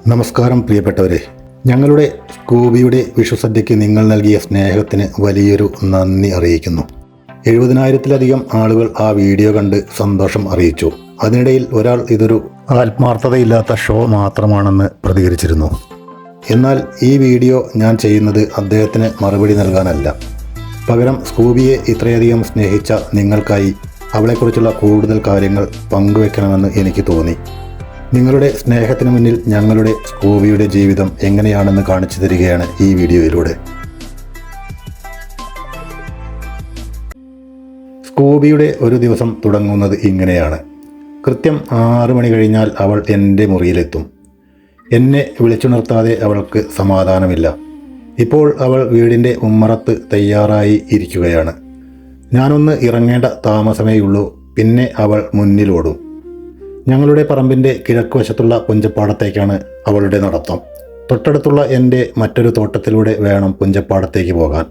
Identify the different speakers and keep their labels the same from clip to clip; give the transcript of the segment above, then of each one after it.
Speaker 1: നമസ്കാരം പ്രിയപ്പെട്ടവരെ, ഞങ്ങളുടെ സ്കൂബിയുടെ വിഷുസദ്യയ്ക്ക് നിങ്ങൾ നൽകിയ സ്നേഹത്തിന് വലിയൊരു നന്ദി അറിയിക്കുന്നു. 70,000-ലധികം ആളുകൾ ആ വീഡിയോ കണ്ട് സന്തോഷം അറിയിച്ചു. അതിനിടയിൽ ഒരാൾ ഇതൊരു ആത്മാർത്ഥതയില്ലാത്ത ഷോ മാത്രമാണെന്ന് പ്രതികരിച്ചിരുന്നു. എന്നാൽ ഈ വീഡിയോ ഞാൻ ചെയ്യുന്നത് അദ്ദേഹത്തിന് മറുപടി നൽകാനല്ല. പകരം സ്കൂബിയെ ഇത്രയധികം സ്നേഹിച്ച നിങ്ങൾക്കായി അവളെക്കുറിച്ചുള്ള കൂടുതൽ കാര്യങ്ങൾ പങ്കുവെക്കണമെന്ന് എനിക്ക് തോന്നി. നിങ്ങളുടെ സ്നേഹത്തിന് മുന്നിൽ ഞങ്ങളുടെ സ്കൂബിയുടെ ജീവിതം എങ്ങനെയാണെന്ന് കാണിച്ചു തരികയാണ് ഈ വീഡിയോയിലൂടെ. സ്കൂബിയുടെ ഒരു ദിവസം തുടങ്ങുന്നത് ഇങ്ങനെയാണ്. കൃത്യം 6 മണി കഴിഞ്ഞാൽ അവൾ എൻ്റെ മുറിയിലെത്തും. എന്നെ വിളിച്ചുണർത്താതെ അവൾക്ക് സമാധാനമില്ല. ഇപ്പോൾ അവൾ വീടിൻ്റെ ഉമ്മറത്ത് തയ്യാറായി ഇരിക്കുകയാണ്. ഞാനൊന്ന് ഇറങ്ങേണ്ട താമസമേയുള്ളൂ. പിന്നെ അവൾ മുന്നിലോടും. ഞങ്ങളുടെ പറമ്പിൻ്റെ കിഴക്കുവശത്തുള്ള പുഞ്ചപ്പാടത്തേക്കാണ് അവളുടെ നടത്തം. തൊട്ടടുത്തുള്ള എൻ്റെ മറ്റൊരു തോട്ടത്തിലൂടെ വേണം പുഞ്ചപ്പാടത്തേക്ക് പോകാൻ.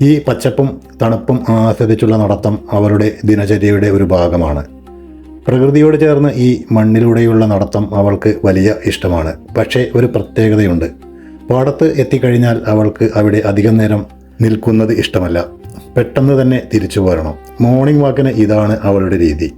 Speaker 1: ഈ പച്ചപ്പും തണുപ്പും ആസ്വദിച്ചുള്ള നടത്തം അവളുടെ ദിനചര്യയുടെ ഒരു ഭാഗമാണ്. പ്രകൃതിയോട് ചേർന്ന് ഈ മണ്ണിലൂടെയുള്ള നടത്തം അവൾക്ക് വലിയ ഇഷ്ടമാണ്. പക്ഷേ ഒരു പ്രത്യേകതയുണ്ട്. പാടത്ത് എത്തിക്കഴിഞ്ഞാൽ അവൾക്ക് അവിടെ അധികം നേരം നിൽക്കുന്നത് ഇഷ്ടമല്ല. പെട്ടെന്ന് തന്നെ തിരിച്ചു പോരണം. മോർണിംഗ് വാക്കിന് ഇതാണ് അവളുടെ രീതി.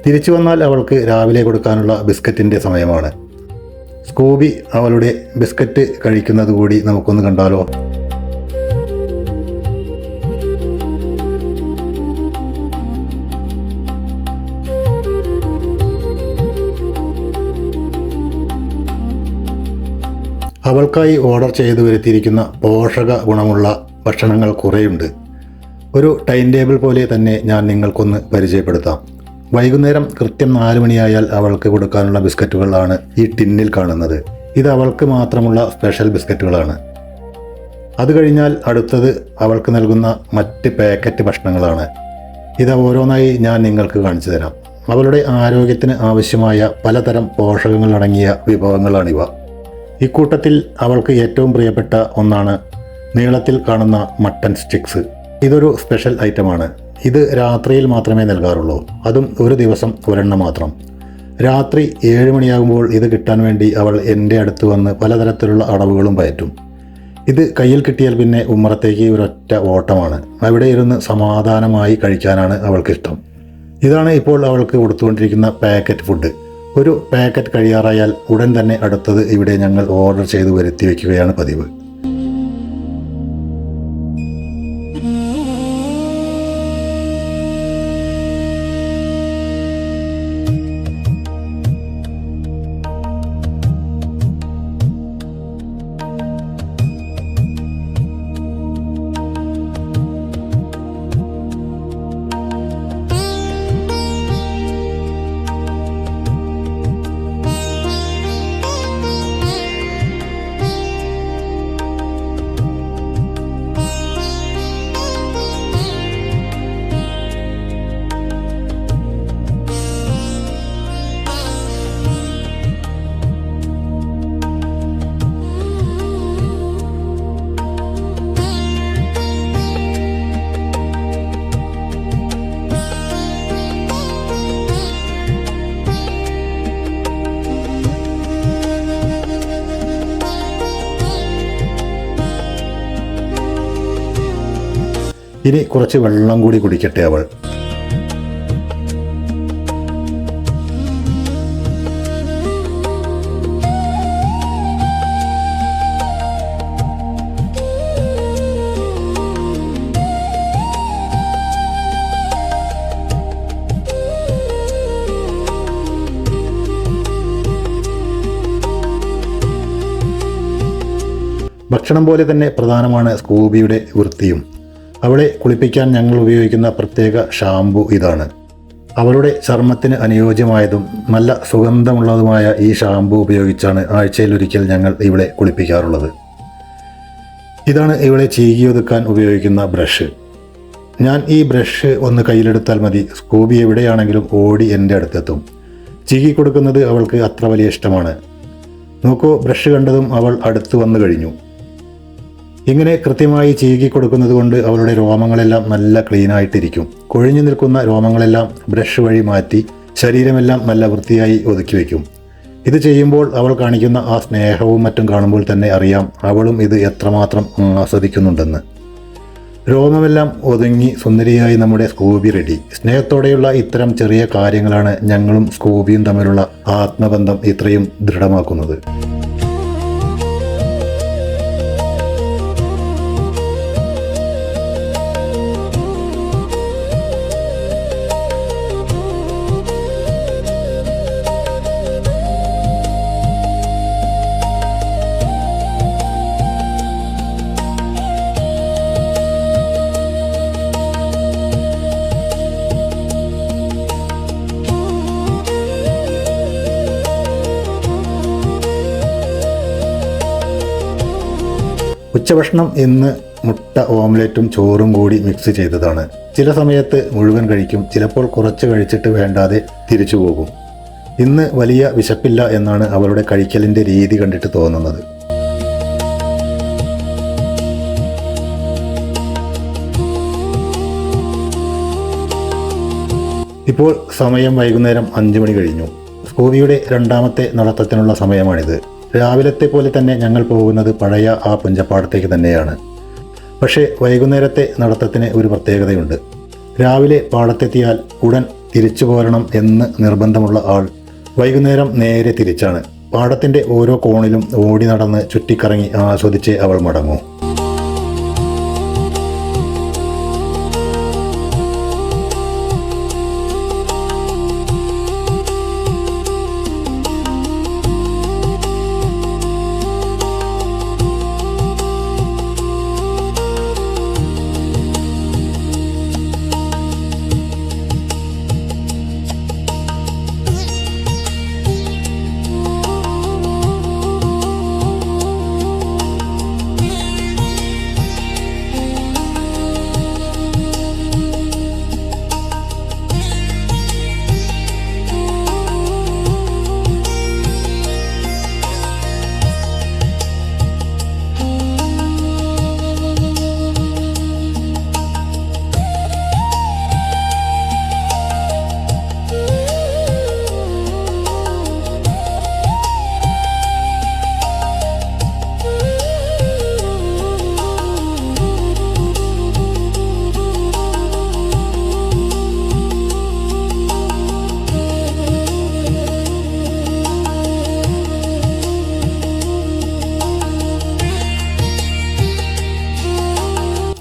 Speaker 1: തിരിച്ചു വന്നാൽ അവൾക്ക് രാവിലെ കൊടുക്കാനുള്ള ബിസ്ക്കറ്റിൻ്റെ സമയമാണ്. സ്കൂബി അവളുടെ ബിസ്ക്കറ്റ് കഴിക്കുന്നത് കൂടി നമുക്കൊന്ന് കണ്ടാലോ. അവൾക്കായി ഓർഡർ ചെയ്തു വരുത്തിയിരിക്കുന്ന പോഷക ഗുണമുള്ള ഭക്ഷണങ്ങൾ കുറേയുണ്ട്. ഒരു ടൈം ടേബിൾ പോലെ തന്നെ ഞാൻ നിങ്ങൾക്കൊന്ന് പരിചയപ്പെടുത്താം. വൈകുന്നേരം കൃത്യം 4 മണിയായാൽ അവൾക്ക് കൊടുക്കാനുള്ള ബിസ്ക്കറ്റുകളാണ് ഈ ടിന്നിൽ കാണുന്നത്. ഇത് അവൾക്ക് മാത്രമുള്ള സ്പെഷ്യൽ ബിസ്ക്കറ്റുകളാണ്. അത് കഴിഞ്ഞാൽ അടുത്തത് അവൾക്ക് നൽകുന്ന മറ്റ് പാക്കറ്റ് ഭക്ഷണങ്ങളാണ്. ഇത് ഓരോന്നായി ഞാൻ നിങ്ങൾക്ക് കാണിച്ചു തരാം. അവളുടെ ആരോഗ്യത്തിന് ആവശ്യമായ പലതരം പോഷകങ്ങൾ അടങ്ങിയ വിഭവങ്ങളാണിവ. ഇക്കൂട്ടത്തിൽ അവൾക്ക് ഏറ്റവും പ്രിയപ്പെട്ട ഒന്നാണ് നീളത്തിൽ കാണുന്ന മട്ടൺ സ്റ്റിക്സ്. ഇതൊരു സ്പെഷ്യൽ ഐറ്റമാണ്. ഇത് രാത്രിയിൽ മാത്രമേ നൽകാറുള്ളൂ, അതും ഒരു ദിവസം ഒരെണ്ണം മാത്രം. രാത്രി 7 മണിയാകുമ്പോൾ ഇത് കിട്ടാൻ വേണ്ടി അവൾ എൻ്റെ അടുത്ത് വന്ന് പലതരത്തിലുള്ള അടവുകളും പയറ്റും. ഇത് കയ്യിൽ കിട്ടിയാൽ പിന്നെ ഉമ്മറത്തേക്ക് ഒരൊറ്റ ഓട്ടമാണ്. അവിടെ ഇരുന്ന് സമാധാനമായി കഴിക്കാനാണ് അവൾക്കിഷ്ടം. ഇതാണ് ഇപ്പോൾ അവൾക്ക് കൊടുത്തുകൊണ്ടിരിക്കുന്ന പാക്കറ്റ് ഫുഡ്. ഒരു പാക്കറ്റ് കഴിയാറായാൽ ഉടൻ തന്നെ അടുത്തത് ഇവിടെ ഞങ്ങൾ ഓർഡർ ചെയ്ത് വരുത്തി വയ്ക്കുകയാണ് പതിവ്. ഇനി കുറച്ച് വെള്ളം കൂടി കുടിക്കട്ടെ അവൾ. ഭക്ഷണം പോലെ തന്നെ പ്രധാനമാണ് സ്കൂബിയുടെ വൃത്തിയും. അവളെ കുളിപ്പിക്കാൻ ഞങ്ങൾ ഉപയോഗിക്കുന്ന പ്രത്യേക ഷാംപൂ ഇതാണ്. അവളുടെ ചർമ്മത്തിന് അനുയോജ്യമായതും നല്ല സുഗന്ധമുള്ളതുമായ ഈ ഷാംപൂ ഉപയോഗിച്ചാണ് ആഴ്ചയിലൊരിക്കൽ ഞങ്ങൾ ഇവളെ കുളിപ്പിക്കാറുള്ളത്. ഇതാണ് ഇവളെ ചീകിയൊതുക്കാൻ ഉപയോഗിക്കുന്ന ബ്രഷ്. ഞാൻ ഈ ബ്രഷ് ഒന്ന് കയ്യിലെടുത്താൽ മതി, സ്കൂബി എവിടെയാണെങ്കിലും ഓടി എൻ്റെ അടുത്തെത്തും. ചീകി കൊടുക്കുന്നത് അവൾക്ക് അത്ര വലിയ ഇഷ്ടമാണ്. നോക്കൂ, ബ്രഷ് കണ്ടതും അവൾ അടുത്ത് വന്നു കഴിഞ്ഞു. ഇങ്ങനെ കൃത്യമായി ചീകി കൊടുക്കുന്നത് കൊണ്ട് അവളുടെ രോമങ്ങളെല്ലാം നല്ല ക്ലീനായിട്ടിരിക്കും. കൊഴിഞ്ഞു നിൽക്കുന്ന രോമങ്ങളെല്ലാം ബ്രഷ് വഴി മാറ്റി ശരീരമെല്ലാം നല്ല വൃത്തിയായി ഒതുക്കി വയ്ക്കും. ഇത് ചെയ്യുമ്പോൾ അവൾ കാണിക്കുന്ന ആ സ്നേഹവും മറ്റും കാണുമ്പോൾ തന്നെ അറിയാം അവളും ഇത് എത്രമാത്രം ആസ്വദിക്കുന്നുണ്ടെന്ന്. രോമമെല്ലാം ഒതുങ്ങി സുന്ദരിയായി നമ്മുടെ സ്കൂബി റെഡി. സ്നേഹത്തോടെയുള്ള ഇത്തരം ചെറിയ കാര്യങ്ങളാണ് ഞങ്ങളും സ്കൂബിയും തമ്മിലുള്ള ആത്മബന്ധം ഇത്രയും ദൃഢമാക്കുന്നത്. ഉച്ചഭക്ഷണം ഇന്ന് മുട്ട ഓംലെറ്റും ചോറും കൂടി മിക്സ് ചെയ്തതാണ്. ചില സമയത്ത് മുഴുവൻ കഴിക്കും, ചിലപ്പോൾ കുറച്ച് കഴിച്ചിട്ട് വേണ്ടാതെ തിരിച്ചു പോകും. ഇന്ന് വലിയ വിശപ്പില്ല എന്നാണ് അവളുടെ കഴിക്കലിൻ്റെ രീതി കണ്ടിട്ട് തോന്നുന്നത്. ഇപ്പോൾ സമയം വൈകുന്നേരം 5 മണി കഴിഞ്ഞു. സ്കൂബിയുടെ രണ്ടാമത്തെ നടത്തത്തിനുള്ള സമയമാണിത്. രാവിലത്തെ പോലെ തന്നെ ഞങ്ങൾ പോകുന്നത് പഴയ ആ പുഞ്ചപ്പാടത്തേക്ക് തന്നെയാണ്. പക്ഷേ വൈകുന്നേരത്തെ നടത്തത്തിന് ഒരു പ്രത്യേകതയുണ്ട്. രാവിലെ പാടത്തെത്തിയാൽ ഉടൻ തിരിച്ചു പോരണം എന്ന് നിർബന്ധമുള്ള ആൾ വൈകുന്നേരം നേരെ തിരിച്ചാണ്. പാടത്തിൻ്റെ ഓരോ കോണിലും ഓടി നടന്ന് ചുറ്റിക്കറങ്ങി ആസ്വദിച്ച് അവൾ മടങ്ങൂ.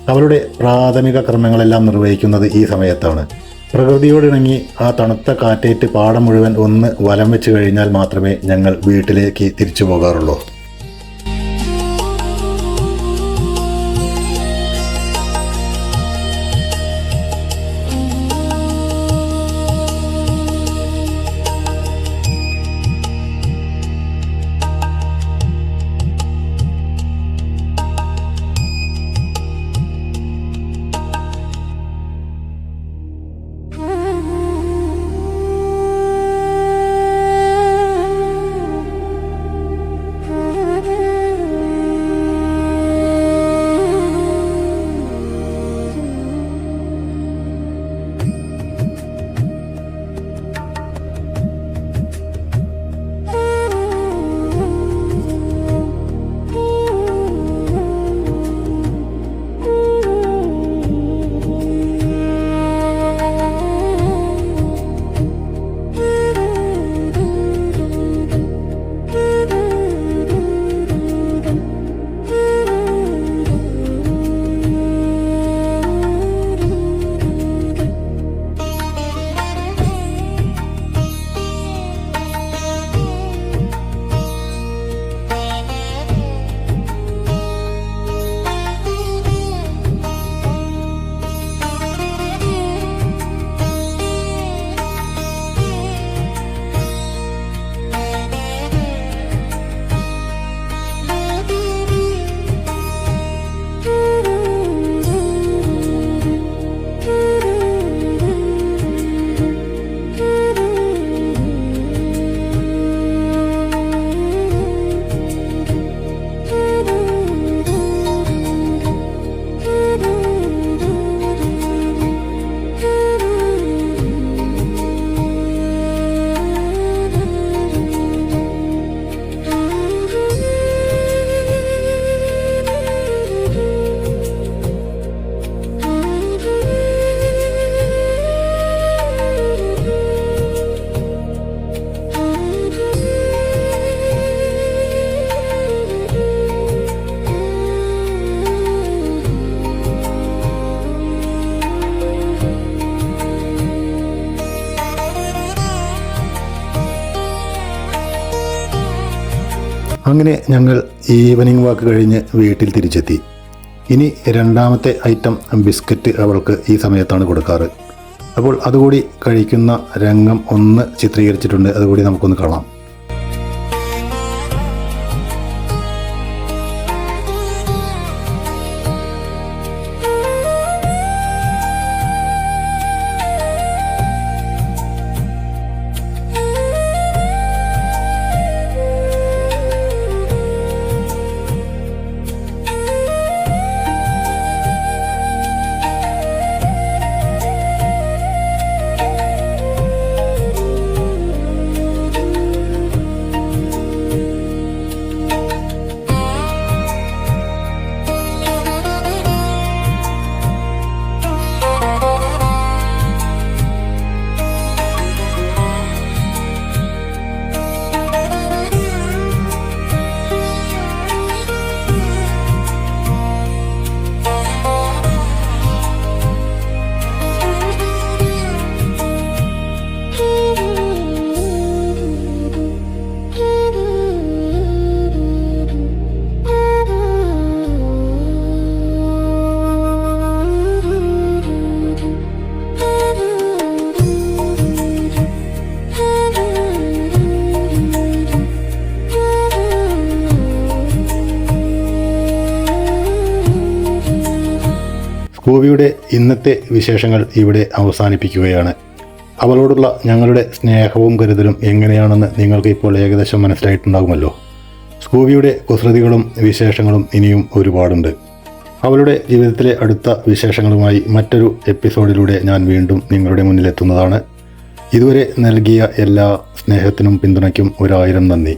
Speaker 1: അവളുടെ പ്രാഥമിക കർമ്മങ്ങളെല്ലാം നിർവഹിക്കുന്നത് ഈ സമയത്താണ്. പ്രകൃതിയോടിണങ്ങി ആ തണുത്ത കാറ്റേറ്റ് പാടം മുഴുവൻ ഒന്ന് വലം വെച്ച് കഴിഞ്ഞാൽ മാത്രമേ ഞങ്ങൾ വീട്ടിലേക്ക് തിരിച്ചു പോകാറുള്ളൂ. അങ്ങനെ ഞങ്ങൾ ഈവനിങ് വാക്ക് കഴിഞ്ഞ് വീട്ടിൽ തിരിച്ചെത്തി. ഇനി രണ്ടാമത്തെ ഐറ്റം ബിസ്ക്കറ്റ് അവൾക്ക് ഈ സമയത്താണ് കൊടുക്കാറ്. അപ്പോൾ അതുകൂടി കഴിക്കുന്ന രംഗം ഒന്ന് ചിത്രീകരിച്ചിട്ടുണ്ട്, അതുകൂടി നമുക്കൊന്ന് കാണാം. സ്കൂബിയുടെ ഇന്നത്തെ വിശേഷങ്ങൾ ഇവിടെ അവസാനിപ്പിക്കുകയാണ്. അവളോടുള്ള ഞങ്ങളുടെ സ്നേഹവും കരുതലും എങ്ങനെയാണെന്ന് നിങ്ങൾക്ക് ഇപ്പോൾ ഏകദേശം മനസ്സിലായിട്ടുണ്ടാകുമല്ലോ. സ്കൂബിയുടെ കുസൃതികളും വിശേഷങ്ങളും ഇനിയും ഒരുപാടുണ്ട്. അവളുടെ ജീവിതത്തിലെ അടുത്ത വിശേഷങ്ങളുമായി മറ്റൊരു എപ്പിസോഡിലൂടെ ഞാൻ വീണ്ടും നിങ്ങളുടെ മുന്നിലെത്തുന്നതാണ്. ഇതുവരെ നൽകിയ എല്ലാ സ്നേഹത്തിനും പിന്തുണയ്ക്കും 1000 നന്ദി.